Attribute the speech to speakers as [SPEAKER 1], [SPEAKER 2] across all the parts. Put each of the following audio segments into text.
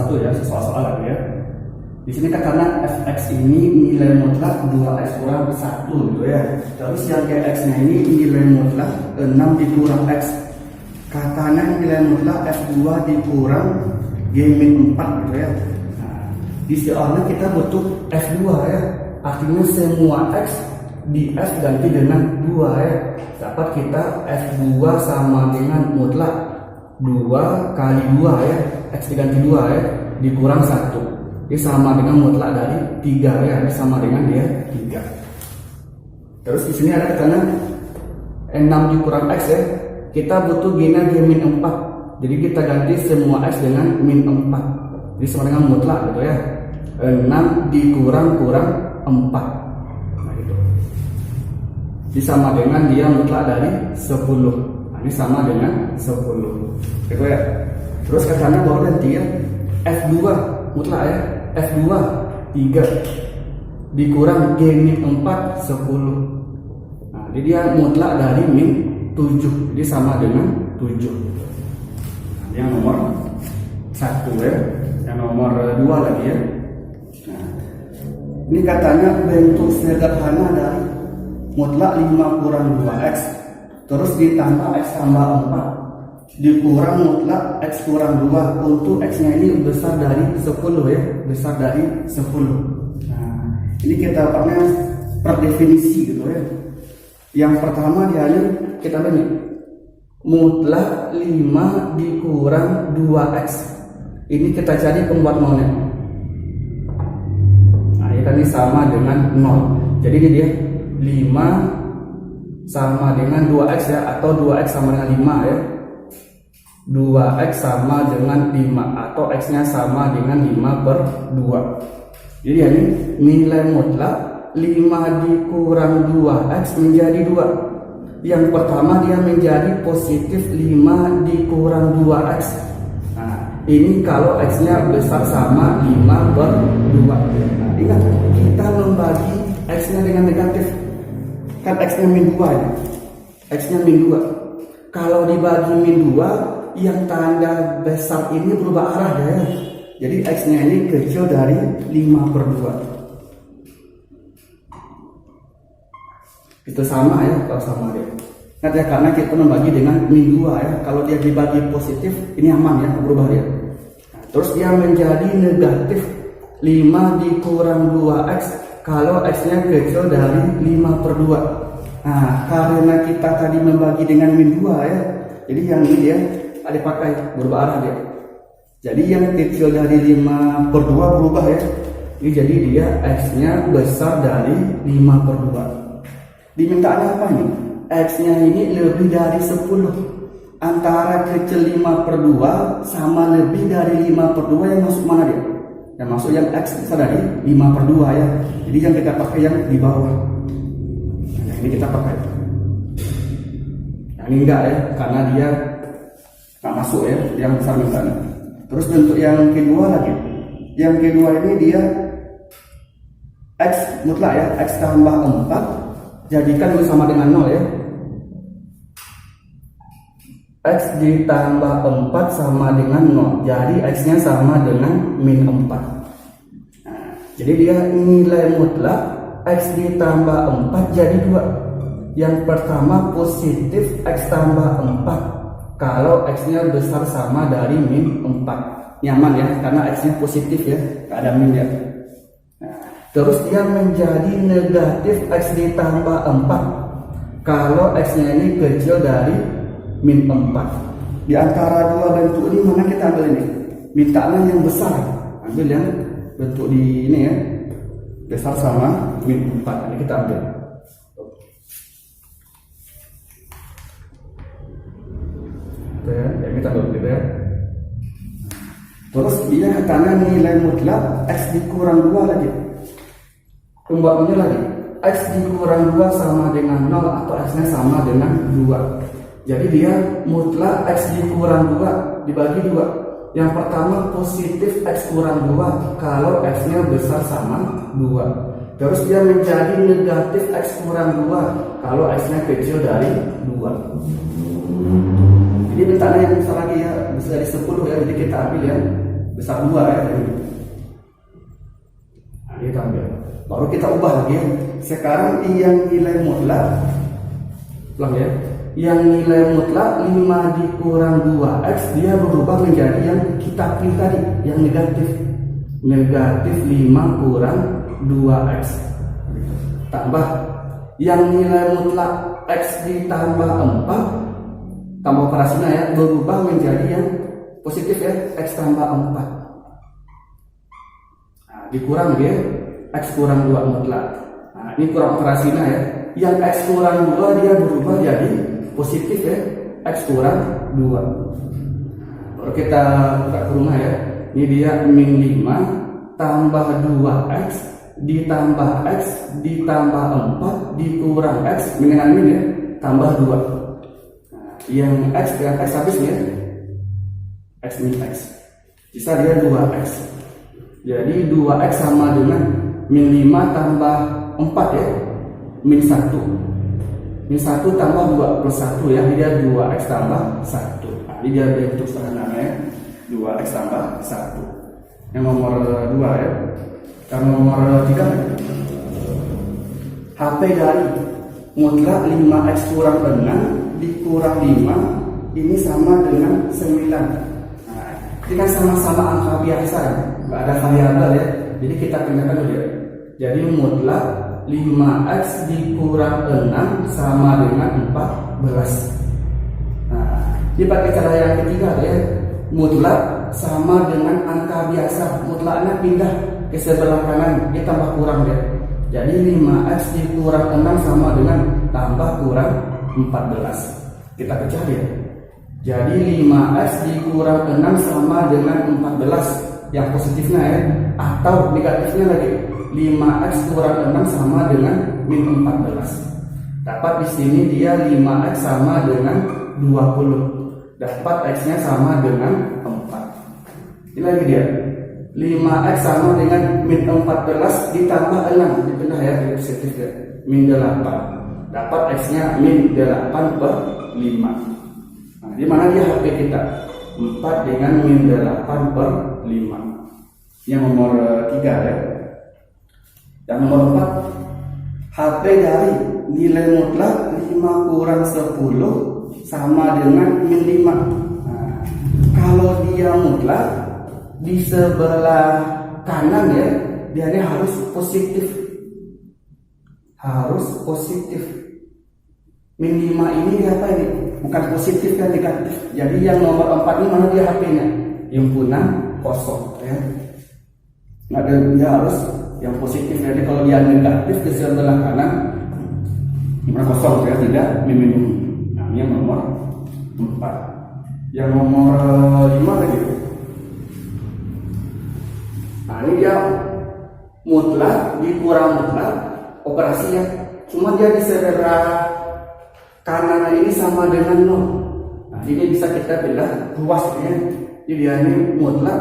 [SPEAKER 1] 1 ya, soal-soal lagi ya. Di sini kan karena fx ini nilai mutlak 2x kurang 1 gitu ya. Terus yang gx-nya ini nilai mutlak 6 dikurang x. Katanya nilai mutlak f2 dikurang g-4 gitu ya. Nah, di soalnya kita butuh f2 ya. Artinya semua x di f ganti dengan 2 ya. Dapat kita f2 sama dengan mutlak 2 kali 2 ya. X diganti 2 ya, dikurang 1. Ini sama dengan mutlak dari 3 ya, ini sama dengan dia 3. Terus di sini ada katanya 6 dikurang x ya. Kita butuh g-nya g-4. Jadi kita ganti semua x dengan min 4. Jadi sama dengan mutlak gitu ya. 6 dikurang 4. Nah gitu. Jadi sama dengan dia mutlak dari 10. Nah, ini sama dengan 10. Gitu ya. Terus katanya bahwa nanti ya f2 mutlak ya. F2 3 dikurang G-4 10. Nah, jadi dia mutlak dari min 7. Jadi sama dengan 7. Nah, yang nomor 1 ya. Yang nomor 2 lagi ya. Nah, ini katanya bentuk sederhana dari mutlak 5 kurang 2x terus ditambah x tambah 4 dikurang mutlak x kurang 2 untuk x nya ini besar dari 10 ya, besar dari 10. Nah, ini kita pakai per definisi gitu ya. Yang pertama dia ini kita lihat nih, mutlak 5 dikurang 2x. Ini kita cari pembuat nolnya. Nah, ini kan ini sama dengan 0. Jadi ini dia 5 sama dengan 2x ya, atau 2x sama dengan 5 ya. 2x sama dengan 5 atau x nya sama dengan 5/2. Jadi ini nilai mutlak 5 dikurang 2x menjadi 2. Yang pertama dia menjadi positif 5 dikurang 2x. Nah, ini kalau x nya besar sama 5/2. Nah, ingat kita membagi x nya dengan negatif. Kan x nya min 2 ya. X nya min 2. Kalau dibagi min 2, yang tanda besar ini berubah arah ya. Jadi x nya ini kecil dari 5/2. Itu sama ya, kalau sama dia. Nah, ya, karena kita membagi dengan min 2 ya. Kalau dia dibagi positif ini aman ya, berubah dia. Nah, terus dia menjadi negatif 5 dikurang 2x kalau x nya kecil dari 5/2. Nah, karena kita tadi membagi dengan min 2 ya. Jadi yang ini dia dipakai berubah arah dia. Jadi yang kecil dari 5/2 berubah ya. Ini jadi dia x nya besar dari 5/2. Dimintanya apa nih? X nya ini lebih dari 10. Antara kecil 5/2 sama lebih dari 5/2 yang masuk mana dia? Yang masuk yang x besar dari 5/2 ya. Jadi yang kita pakai yang di bawah. Nah, ini kita pakai. Nah, ini enggak ya, karena dia nggak masuk ya, yang besar misalnya. Terus bentuk yang kedua lagi, yang kedua ini dia x mutlak ya, x tambah 4 jadikan sama dengan 0 ya. X ditambah 4 sama dengan 0, jadi x nya sama dengan min 4. Nah, jadi dia nilai mutlak x ditambah 4 jadi 2. Yang pertama positif x tambah 4 kalau x-nya besar sama dari min 4. Nyaman ya, karena x-nya positif ya, nggak ada min ya. Nah, terus dia menjadi negatif x ditambah 4 kalau x-nya ini kecil dari min 4. Di antara dua bentuk ini mana kita ambil ini? Mintanya yang besar. Ambil yang bentuk di ini ya, besar sama min 4. Ini kita ambil. Ya, kita ambil gitu ya. Terus dia katanya nilai mutlak x dikurang 2 lagi. Pembuatannya lagi x dikurang 2 sama dengan 0 atau x nya sama dengan 2. Jadi dia mutlak x dikurang 2 dibagi 2. Yang pertama positif x kurang 2 kalau x nya besar sama 2. Terus dia menjadi negatif x kurang 2 kalau x nya kecil dari 2. Jadi bentana yang besar lagi ya, besar dari 10 ya, jadi kita ambil ya. besar 2 ya. Nah, ini kita ambil. Baru kita ubah lagi ya. Sekarang yang nilai mutlak, ulang ya. Yang nilai mutlak 5 dikurang 2x dia berubah menjadi yang kita pilih tadi, yang negatif. Negatif 5 kurang 2x. Tambah yang nilai mutlak x ditambah 4 tambah operasinya ya, berubah menjadi yang positif ya, x tambah 4. Nah, dikurang ya, x kurang 2 mutlak. Nah, ini kurang operasinya ya. Yang x kurang 2 dia berubah jadi positif ya, x kurang 2. Baru kita buka ke rumah ya. Ini dia min 5 tambah 2x ditambah x ditambah 4 dikurang x dengan min ya, tambah 2. Nah, yang x dengan x habis ya, x min x, sisa dia 2x. Jadi 2x sama dengan min 5 tambah 4 ya, min 1. Min 1 tambah 2 plus 1 ya, dia 2x tambah 1. Nah, ini dia bentuk sederhananya ya, 2x tambah 1. Yang nomor 2 ya. Yang nomor 3, HP dari mutlak 5x kurang 6 dikurang 5 ini sama dengan 9. Nah, ini kan sama-sama angka biasa, nggak ada variabel ya. Jadi kita pindahkan dulu ya. Jadi mutlak 5x dikurang 6 sama dengan 14. Nah, ini pakai cara yang ketiga ya. Mutlak sama dengan angka biasa, mutlaknya pindah ke sebelah kanan, kita tambah kurang ya. Jadi 5x dikurang 6 sama dengan tambah kurang 14. Kita pecah ya. Jadi 5x dikurang 6 sama dengan 14 yang positifnya ya, atau negatifnya lagi 5x kurang 6 sama dengan min 14. Dapat di sini dia 5x sama dengan 20. Dapat x-nya sama dengan 4. Ini lagi dia 5x sama dengan min 14 ditambah 6, dipindah ya, di positif ya, min 8. Dapat x-nya min 8 per 5. Nah, di mana dia HP kita? 4 dengan min 8 per 5. Yang nomor 3 ya. Yang nomor 4, HP dari nilai mutlak 5 kurang 10 sama dengan min 5. Nah, kalau dia mutlak di sebelah kanan ya, dia ini harus positif. Harus positif. Min 5 ini apa ini? Bukan positif dan negatif. Jadi yang nomor 4 ini mana dia HP-nya? Himpunan kosong ya. Nah, dia harus yang positif. Jadi kalau dia negatif di sebelah kanan, himpunan kosong ya, tidak min. Nah, ini yang nomor 4. Yang nomor 5 lagi. Nah, ini dia mutlak dikurang mutlak operasinya, cuma dia di sebelah kanan ini sama dengan 0. Nah, ini bisa kita pilih ruasnya. Jadi dia ini mutlak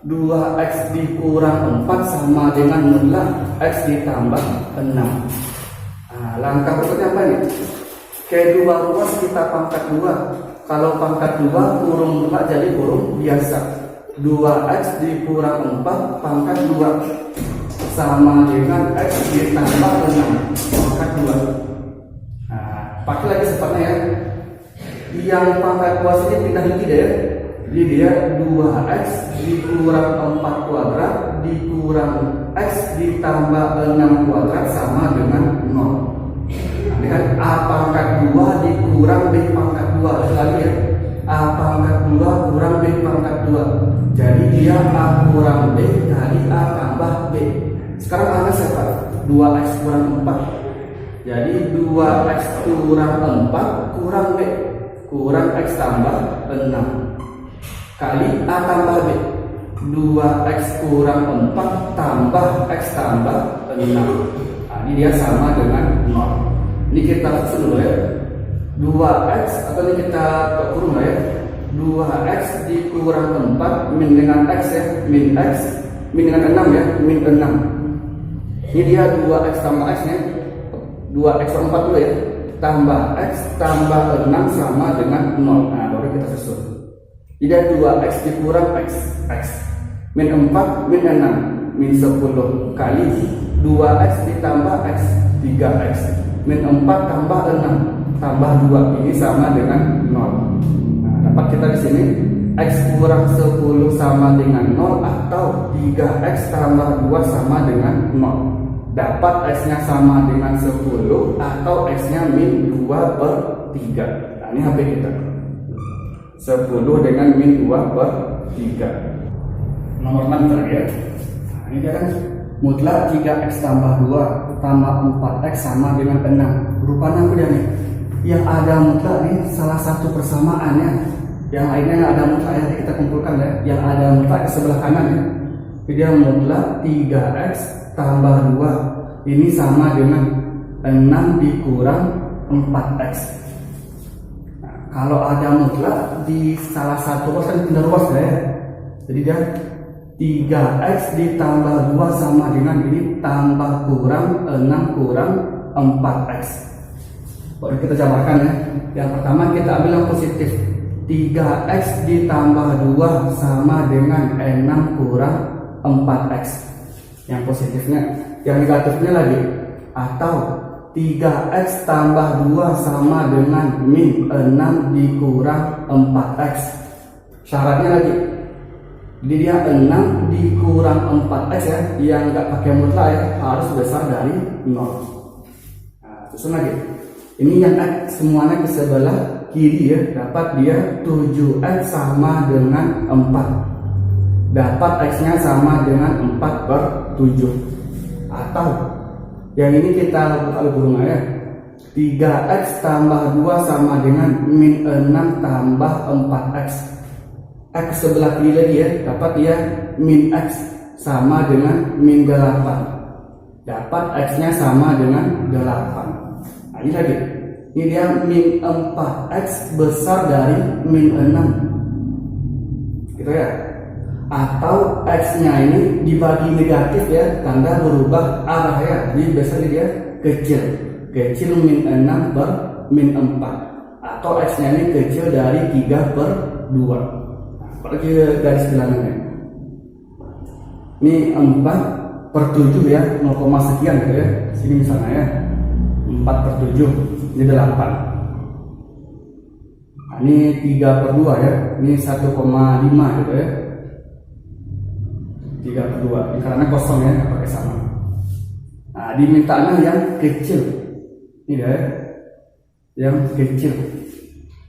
[SPEAKER 1] 2x dikurang 4 sama dengan mutlak x ditambah 6. Nah, langkah berikutnya apa nih? Kedua ruas kita pangkat 2. Kalau pangkat 2 kurung mutlak jadi kurung biasa. 2x dikurang 4 pangkat 2 sama dengan x ditambah 6 pangkat 2. Nah, pakai lagi sifatnya ya. Yang pangkat 2 saja pindah lagi deh. Jadi dia 2x dikurang 4 kuadrat dikurang x ditambah 6 kuadrat sama dengan 0. Nanti kan a pangkat 2 dikurang b pangkat 2 lagi ya. A pangkat 2 kurang b pangkat 2. Jadi dia a kurang b kali a tambah b. Sekarang a siapa? 2x kurang 4. Jadi 2x kurang 4 kurang b kurang x tambah 6 kali a tambah b. 2x kurang 4 tambah x tambah 6. Nah, ini dia sama dengan 0. Ini kita susun dulu ya. 2x atau ini kita kurung ya. 2x dikurang 4 min dengan x ya, min x min dengan 6 ya, min 6. Ini dia 2x tambah x nya, 2x 4 dulu ya, tambah x tambah 6 sama dengan 0. Nah, baru kita susun. Jadi 2x dikurang x, x min 4 min 6 min 10 kali 2x ditambah x 3x min 4 tambah 6 tambah 2 ini sama dengan 0. Nah, dapat kita di sini x kurang 10 sama dengan 0 atau 3x tambah 2 sama dengan 0. Dapat x-nya sama dengan 10 atau x-nya min 2 per 3. Nah, ini HP kita 10 dengan min 2 per 3. Nomor 6 terakhir. Nah, ini dia kan mutlak 3x tambah 2 tambah 4x sama dengan 6. Rupanya apa dia nih? Yang ada mutlak nih salah satu persamaannya. Yang lainnya yang ada mutlak ya, kita kumpulkan ya. Yang ada mutlak di sebelah kanan ya. Jadi yang mutlak 3x tambah 2 ini sama dengan 6 dikurang 4x. Nah, kalau ada mutlak di salah satu ruas kan pindah ruas ya. Jadi dia 3x ditambah 2 sama dengan ini tambah kurang 6 kurang 4x. Boleh kita jabarkan ya. Yang pertama kita ambil yang positif. 3x ditambah 2 sama dengan 6 kurang 4x. Yang positifnya. Yang negatifnya lagi. Atau 3x tambah 2 sama dengan min 6 dikurang 4x. Syaratnya lagi. Jadi dia 6 dikurang 4x ya. Yang nggak pakai mutlak ya. Harus besar dari 0. Nah, susun lagi. Ini yang x semuanya ke sebelah kiri ya. Dapat dia 7x sama dengan 4. Dapat x-nya sama dengan 4 per 7. Atau yang ini kita buka burung ya. 3x tambah 2 sama dengan min 6 tambah 4x. X sebelah kiri lagi ya. Dapat dia min x sama dengan min 8. Dapat x-nya sama dengan 8. Nah, ini lagi. Ini dia min 4x besar dari min 6. Gitu ya. Atau x-nya ini dibagi negatif ya, tanda berubah arah ya. Jadi biasanya dia kecil. Kecil min 6 per min 4. Atau x-nya ini kecil dari 3 per 2. Nah, apalagi garis bilangannya. Ini 4 per 7 ya, 0, sekian gitu ya. Sini misalnya ya. 4 per 7 ini 8. Nah, ini 3 per 2 ya. Ini 1,5 gitu ya. 3 per 2 ini karena kosong ya, nggak pakai sama. Nah, dimintanya yang kecil ini ya, yang kecil.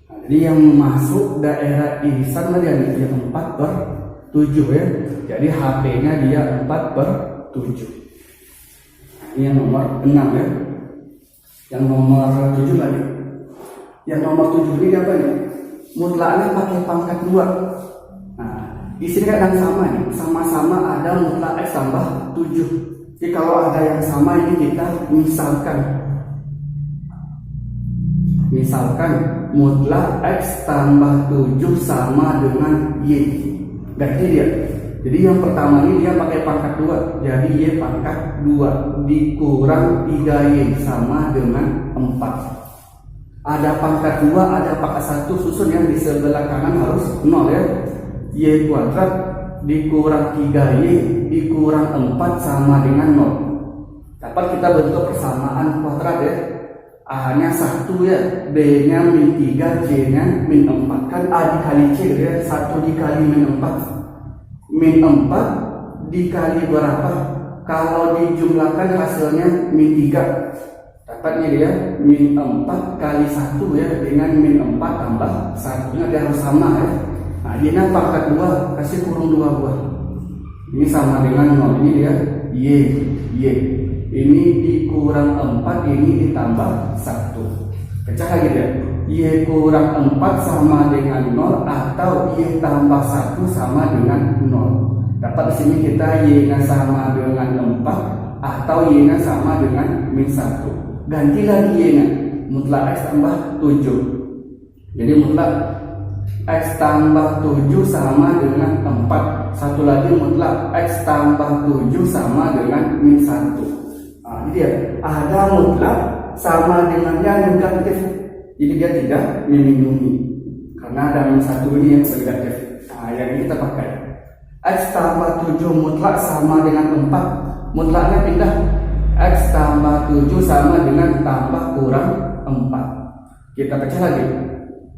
[SPEAKER 1] Nah, jadi yang masuk daerah irisan dia yang 4 per 7 ya. Jadi HP-nya dia 4 per 7. Nah, ini yang nomor 6 ya. Yang nomor 7 lagi. Yang nomor 7 ini apa nih? Mutlaknya pakai pangkat 2. Nah, di sini kan yang sama nih, sama-sama ada mutlak x tambah 7. Jadi kalau ada yang sama ini kita misalkan mutlak x tambah 7 sama dengan y. Ganti dia. Jadi yang pertama ini dia pakai pangkat 2. Jadi y pangkat 2 dikurang 3y sama dengan 4. Ada pangkat 2, ada pangkat 1, susun yang di sebelah kanan harus 0 ya. Y kuadrat dikurang 3y dikurang 4 sama dengan 0. Dapat kita bentuk persamaan kuadrat ya. A-nya 1 ya, B-nya min 3, C-nya min 4. Kan A dikali C ya, 1 dikali min 4. Min 4 dikali berapa? Kalau dijumlahkan hasilnya min 3. Dapatnya dia min 4 kali 1 ya, dengan min 4 tambah 1. Ini dia harus sama ya. Nah, ini pangkat 2 kasih kurung 2 buah. Ini sama dengan 0. Ini dia y. Ini dikurang 4, ini ditambah 1. Pecah lagi dia. Y kurang 4 sama dengan 0 atau Y tambah 1 sama dengan 0. Dapat di sini kita Y-nya sama dengan 4 atau Y-nya sama dengan min 1. Ganti lagi Y-nya. Mutlak X tambah 7. Jadi mutlak X tambah 7 sama dengan 4. Satu lagi mutlak X tambah 7 sama dengan min 1. Nah, ini dia. Ada mutlak sama dengan yang negatif. Jadi dia tidak melindungi karena ada min 1 ini yang negatif. Nah, yang ini kita pakai X tambah 7 mutlak sama dengan 4. Mutlaknya pindah. X tambah 7 sama dengan tambah kurang 4. Kita pecah lagi.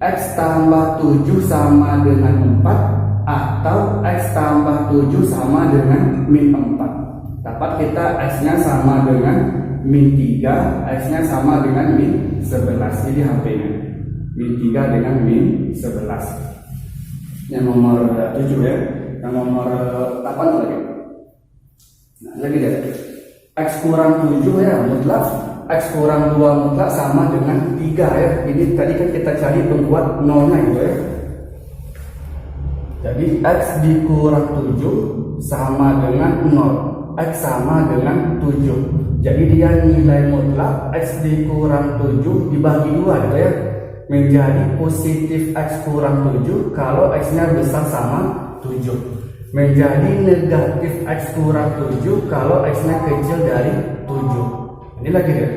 [SPEAKER 1] X tambah 7 sama dengan 4 atau X tambah 7 sama dengan min 4. Dapat kita X-nya sama dengan min 3, X-nya sama dengan min 11. Ini HP-nya. Min 3 dengan min 11. Yang nomor 7 ya. Yang nomor 8 lagi. Nah, lagi deh. X kurang 7 ya mutlak. X kurang 2 mutlak sama dengan 3 ya. Ini tadi kan kita cari pembuat nolnya gitu ya. Jadi X dikurang 7 sama dengan 0. X sama dengan 7. Jadi dia nilai mutlak X dikurang 7 dibagi 2 gitu ya. Menjadi positif X kurang 7 kalau X-nya besar sama 7. Menjadi negatif X kurang 7 kalau X-nya kecil dari 7. Ini lagi deh.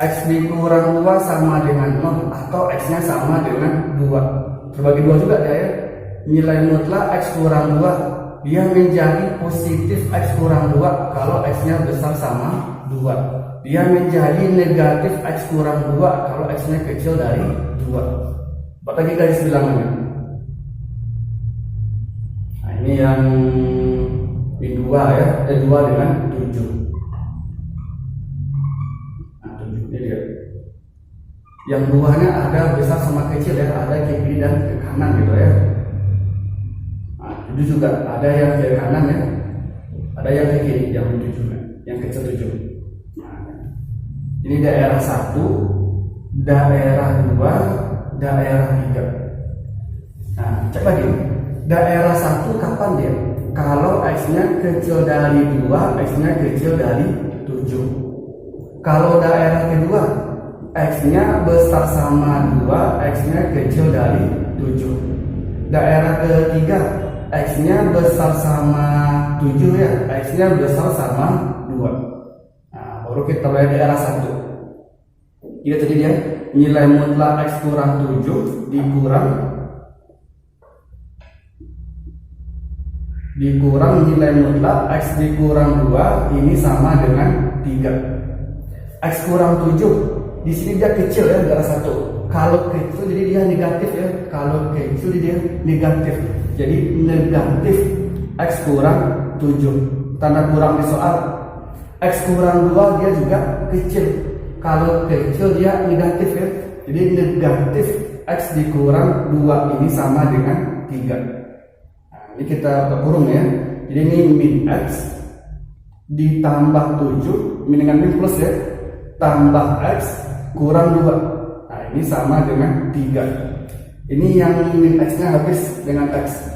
[SPEAKER 1] X dikurang 2 sama dengan 0 atau X-nya sama dengan 2. Terbagi 2 juga ya. Nilai mutlak X kurang 2 dia menjadi positif X kurang 2 kalau X-nya besar sama 2. Dia menjadi negatif X kurang 2 kalau X-nya kecil dari 2. Buat lagi garis bilangannya. Nah, ini yang min 2 ya, 2 dengan 7. Nah, 7 ini dia. Yang buahnya ada besar sama kecil ya, ada ke kiri dan ke kanan gitu ya. Nah, 7 juga ada yang ke kanan ya, ada yang ke kiri, yang 7 yang kecil 7. Ini daerah 1, daerah 2, daerah 3. Nah, cek lagi. Daerah 1 kapan dia? Kalau X-nya kecil dari 2, X-nya kecil dari 7. Kalau daerah kedua, X-nya besar sama 2, X-nya kecil dari 7. Daerah ketiga, X-nya besar sama 7 ya, X-nya besar sama 2. Nah, baru kita lihat daerah 1. Ini tadi dia nilai mutlak X kurang 7 dikurang nilai mutlak X dikurang 2 ini sama dengan 3. X kurang 7 di sini dia kecil ya, daerah 1. Kalau kecil jadi dia negatif ya. Kalau kecil jadi dia negatif. Jadi negatif X kurang 7. Tanda kurang di soal. X kurang 2 dia juga kecil. Kalau kecil dia negatif ya. Jadi negatif X dikurang 2 ini sama dengan 3. Nah, ini kita kurung ya. Jadi ini min X ditambah 7, min dengan min plus ya, tambah X kurang 2. Nah, ini sama dengan 3. Ini yang min X-nya habis dengan X.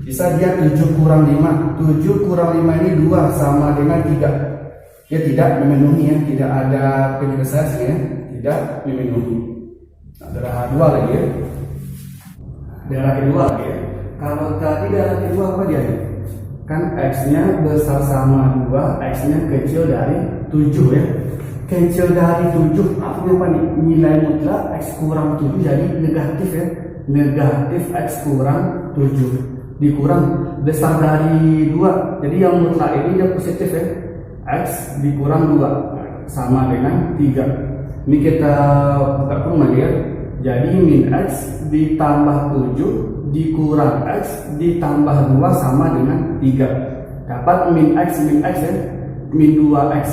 [SPEAKER 1] Bisa dia 7 kurang 5. 7 kurang 5 ini 2 sama dengan 3. Dia tidak memenuhi ya, tidak ada penyelesaiannya ya, tidak memenuhi. Nah, daerah 2 lagi ya. Daerah kedua lagi ya. Kalau tadi daerah kedua apa dia? Kan X-nya besar sama 2, X-nya kecil dari 7 ya. Kecil dari 7 artinya apa nih? Nilai mutlak X kurang 7 jadi negatif ya. Negatif X kurang 7 dikurang besar dari 2. Jadi yang mutlak ini dia positif ya. X dikurang 2 sama dengan 3. Ini kita buka kurung lagi ya. Jadi min X ditambah 7 dikurang X ditambah 2 sama dengan 3. Dapat min X ya. Min 2X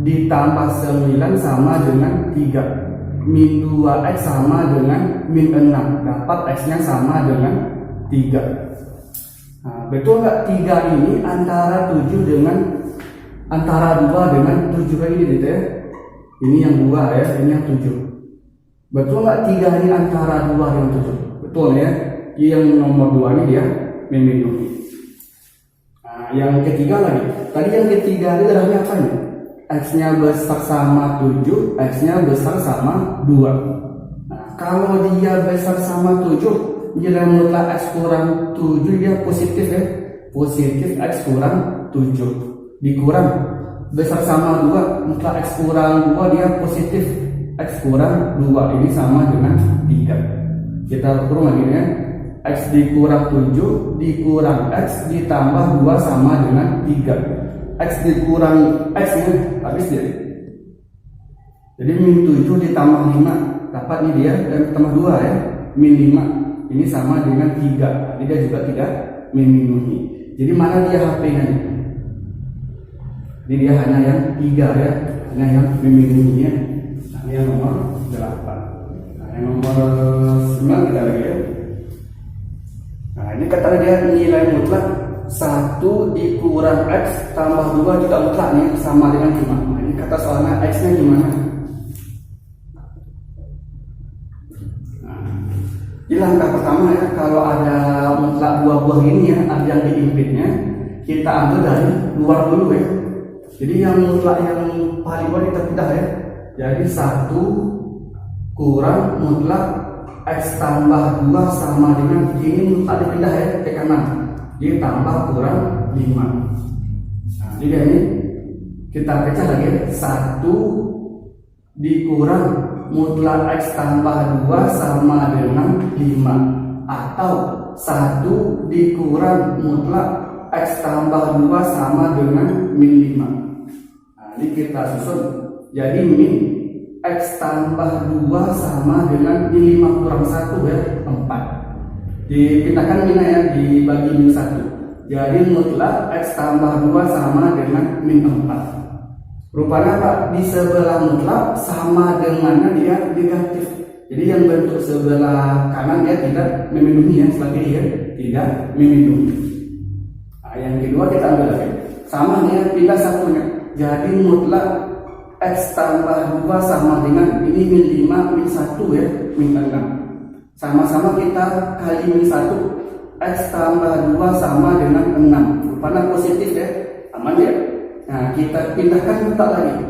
[SPEAKER 1] ditambah 9 sama dengan 3. Min 2X sama dengan min 6. Dapat X-nya sama dengan 3. Nah, betul nggak 3 ini antara 7 dengan antara 2 dengan 7 kayak gini gitu ya. Ini yang 2 ya, ini yang 7. Betul nggak 3 ini antara 2 dengan 7? Betul ya. Yang nomor 2 ini dia memenuhi. Nah, yang ketiga lagi. Tadi yang ketiga ini darahnya apa nih? X-nya besar sama 7, X-nya besar sama 2. Nah, kalau dia besar sama 7, nilai mutlak X kurang 7 dia positif ya. Positif X kurang 7 dikurang besar sama 2, mutlak X kurang 2 dia positif X kurang 2 ini sama dengan 3. Kita kurung lagi ya. X dikurang 7 dikurang X ditambah 2 sama dengan 3. X dikurang X nya habis dia. Jadi min 7 ditambah 5 dapat nih dia, dan tambah 2 ya, min 5 ini sama dengan 3. Jadi dia juga tidak memenuhi. Jadi mana dia HP-nya? Jadi dia hanya yang 3 ya, hanya yang memenuhinya. Nah, ini yang nomor 8. Nah, yang nomor 9 kita lagi ya. Nah, ini kata dia nilai mutlak 1 dikurang X tambah 2 juga mutlak nih sama dengan 5. Nah, ini kata soalnya X nya gimana? Di langkah pertama ya, kalau ada mutlak dua buah ini ya, ada yang diimpitnya, kita ambil dari luar dulu ya. Jadi yang mutlak yang paling luar kita pindah ya. Jadi 1 kurang mutlak X tambah 2 sama dengan ini mutlak dipindah ya ke kanan. Jadi tambah kurang 5. Nah, jadi ini kita pecah lagi ya. 1 dikurang mutlak X tambah 2 sama dengan 5, atau 1 dikurang mutlak X tambah 2 sama dengan min 5. Nah, ini kita susun. Jadi min X tambah 2 sama dengan min 5 kurang 1 ya, 4. Dipindahkan minnya ya, dibagi min 1. Jadi mutlak X tambah 2 sama dengan min 4. Rupanya Pak, di sebelah mutlak sama dengannya dia negatif. Jadi yang bentuk sebelah kanan dia tidak memenuhi ya, sebagai dia tidak memenuhi. Nah, yang kedua kita ambil lagi. Sama nih, pindah satunya. Jadi mutlak X tambah 2 sama dengan ini min 5 min 1 ya, min 6. Sama-sama kita kali min 1. X tambah 2 sama dengan 6. Rupanya positif ya, aman ya. Nah, kita pindahkan mutlak lagi.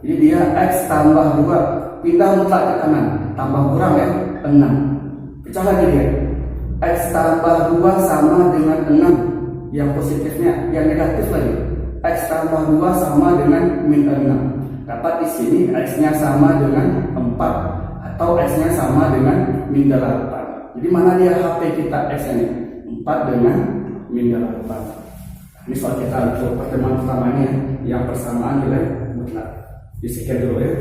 [SPEAKER 1] Jadi dia X tambah 2, pindah mutlak ke kanan, tambah kurang ya, 6. Pecah lagi dia. X tambah 2 sama dengan 6. Yang positifnya, yang negatif lagi. X tambah 2 sama dengan min 6. Dapat di sini X-nya sama dengan 4 atau X-nya sama dengan min 8. Jadi mana dia HP kita X-nya? 4 dengan min 8. Ini soal kita untuk pertemuan pertamanya yang persamaan nilai mutlak. Sekian dulu ya.